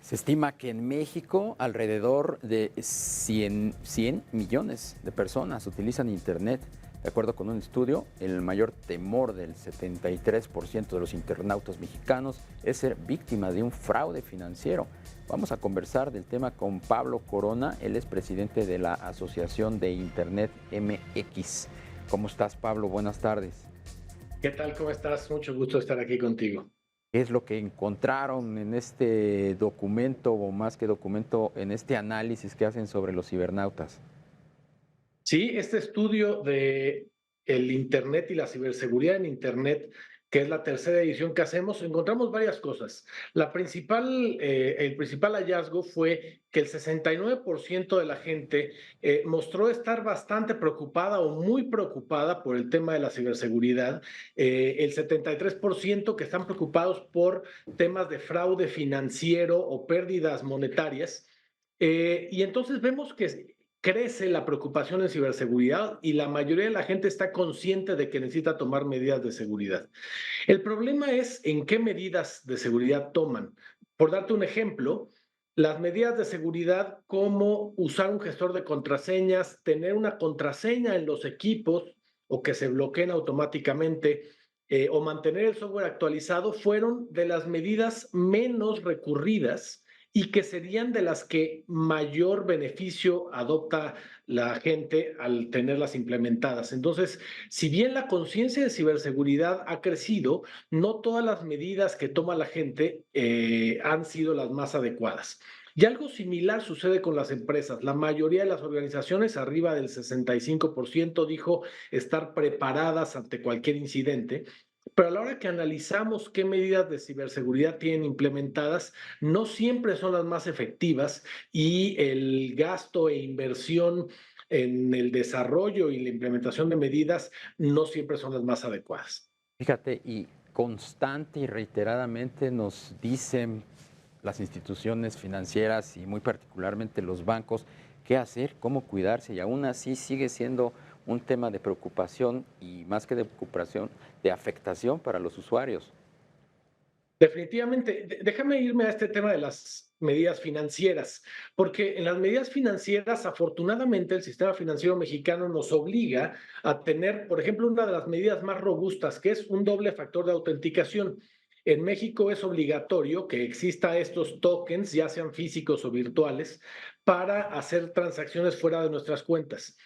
Se estima que en México alrededor de 100 millones de personas utilizan Internet. De acuerdo con un estudio, el mayor temor del 73% de los internautas mexicanos es ser víctima de un fraude financiero. Vamos a conversar del tema con Pablo Corona, él es presidente de la Asociación de Internet MX. ¿Cómo estás, Pablo? Buenas tardes. ¿Qué tal? ¿Cómo estás? Mucho gusto estar aquí contigo. ¿Qué es lo que encontraron en este documento, o más que documento, en este análisis que hacen sobre los cibernautas? Sí, este estudio de el Internet y la ciberseguridad en Internet, que es la tercera edición que hacemos, encontramos varias cosas. El principal hallazgo fue que el 69% de la gente mostró estar bastante preocupada o muy preocupada por el tema de la ciberseguridad. El 73% que están preocupados por temas de fraude financiero o pérdidas monetarias. Y entonces vemos que crece la preocupación en ciberseguridad y la mayoría de la gente está consciente de que necesita tomar medidas de seguridad. El problema es en qué medidas de seguridad toman. Por darte un ejemplo, las medidas de seguridad como usar un gestor de contraseñas, tener una contraseña en los equipos o que se bloqueen automáticamente, o mantener el software actualizado fueron de las medidas menos recurridas y que serían de las que mayor beneficio adopta la gente al tenerlas implementadas. Entonces, si bien la conciencia de ciberseguridad ha crecido, no todas las medidas que toma la gente han sido las más adecuadas. Y algo similar sucede con las empresas. La mayoría de las organizaciones, arriba del 65%, dijo estar preparadas ante cualquier incidente. Pero a la hora que analizamos qué medidas de ciberseguridad tienen implementadas, no siempre son las más efectivas y el gasto e inversión en el desarrollo y la implementación de medidas no siempre son las más adecuadas. Fíjate, y constante y reiteradamente nos dicen las instituciones financieras y muy particularmente los bancos qué hacer, cómo cuidarse, y aún así sigue siendo un tema de preocupación y más que de preocupación, de afectación para los usuarios. Definitivamente, déjame irme a este tema de las medidas financieras, porque en las medidas financieras, afortunadamente, el sistema financiero mexicano nos obliga a tener, por ejemplo, una de las medidas más robustas, que es un doble factor de autenticación. En México es obligatorio que exista estos tokens, ya sean físicos o virtuales, para hacer transacciones fuera de nuestras cuentas.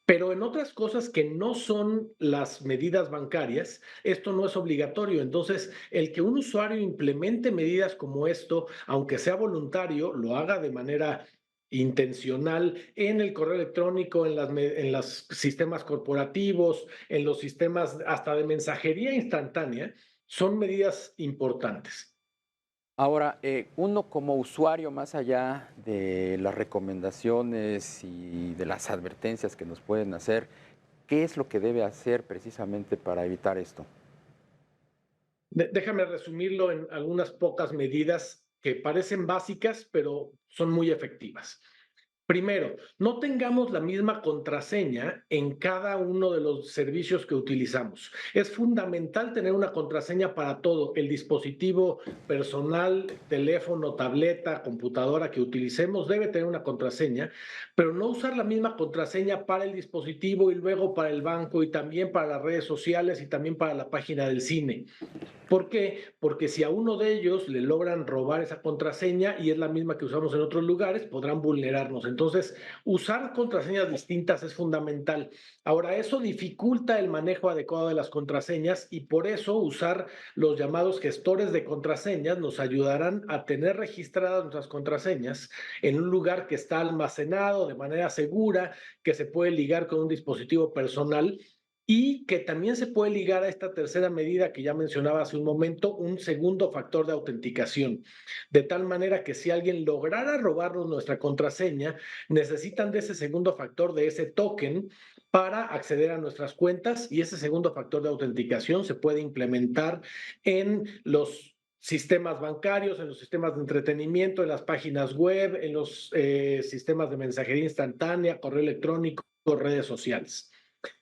Pero en otras cosas que no son las medidas bancarias, esto no es obligatorio. Entonces, el que un usuario implemente medidas como esto, aunque sea voluntario, lo haga de manera intencional en el correo electrónico, en los sistemas corporativos, en los sistemas hasta de mensajería instantánea, son medidas importantes. Ahora, uno como usuario, más allá de las recomendaciones y de las advertencias que nos pueden hacer, ¿qué es lo que debe hacer precisamente para evitar esto? Déjame resumirlo en algunas pocas medidas que parecen básicas, pero son muy efectivas. Primero, no tengamos la misma contraseña en cada uno de los servicios que utilizamos. Es fundamental tener una contraseña para todo. El dispositivo personal, teléfono, tableta, computadora que utilicemos debe tener una contraseña, pero no usar la misma contraseña para el dispositivo y luego para el banco y también para las redes sociales y también para la página del cine. ¿Por qué? Porque si a uno de ellos le logran robar esa contraseña y es la misma que usamos en otros lugares, podrán vulnerarnos. Entonces, usar contraseñas distintas es fundamental. Ahora, eso dificulta el manejo adecuado de las contraseñas y por eso usar los llamados gestores de contraseñas nos ayudarán a tener registradas nuestras contraseñas en un lugar que está almacenado de manera segura, que se puede ligar con un dispositivo personal y que también se puede ligar a esta tercera medida que ya mencionaba hace un momento, un segundo factor de autenticación. De tal manera que si alguien lograra robarnos nuestra contraseña, necesitan de ese segundo factor, de ese token, para acceder a nuestras cuentas y ese segundo factor de autenticación se puede implementar en los sistemas bancarios, en los sistemas de entretenimiento, en las páginas web, en los sistemas de mensajería instantánea, correo electrónico, redes sociales.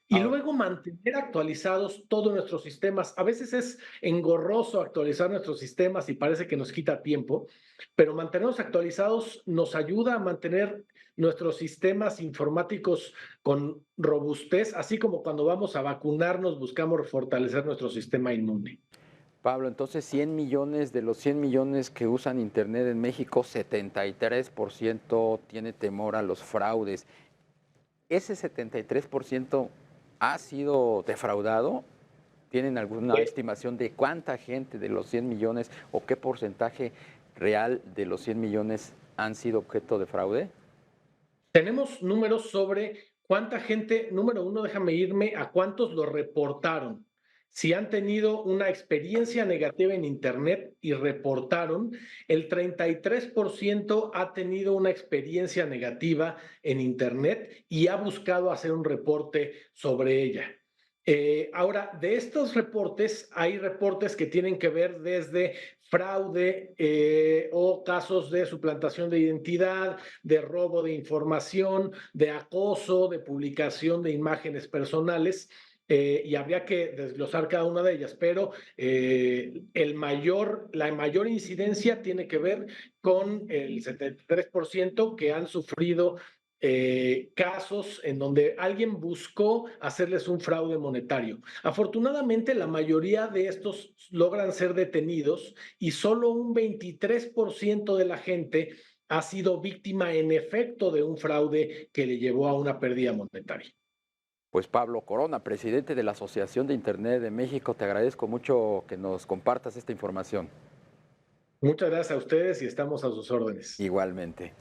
Y luego mantener actualizados todos nuestros sistemas. A veces es engorroso actualizar nuestros sistemas y parece que nos quita tiempo, pero mantenerlos actualizados nos ayuda a mantener nuestros sistemas informáticos con robustez, así como cuando vamos a vacunarnos buscamos fortalecer nuestro sistema inmune. Pablo, entonces 100 millones de los 100 millones que usan Internet en México, 73% tiene temor a los fraudes. ¿Ese 73% ha sido defraudado? ¿Tienen alguna Eh, estimación de cuánta gente de los 100 millones o qué porcentaje real de los 100 millones han sido objeto de fraude? Tenemos números sobre cuánta gente, número uno, déjame irme a cuántos lo reportaron. Si han tenido una experiencia negativa en Internet y reportaron, el 33% ha tenido una experiencia negativa en Internet y ha buscado hacer un reporte sobre ella. Ahora, de estos reportes, hay reportes que tienen que ver desde fraude o casos de suplantación de identidad, de robo de información, de acoso, de publicación de imágenes personales. Y habría que desglosar cada una de ellas, pero la mayor incidencia tiene que ver con el 73% que han sufrido casos en donde alguien buscó hacerles un fraude monetario. Afortunadamente, la mayoría de estos logran ser detenidos y solo un 23% de la gente ha sido víctima en efecto de un fraude que le llevó a una pérdida monetaria. Pues Pablo Corona, presidente de la Asociación de Internet de México, te agradezco mucho que nos compartas esta información. Muchas gracias a ustedes y estamos a sus órdenes. Igualmente.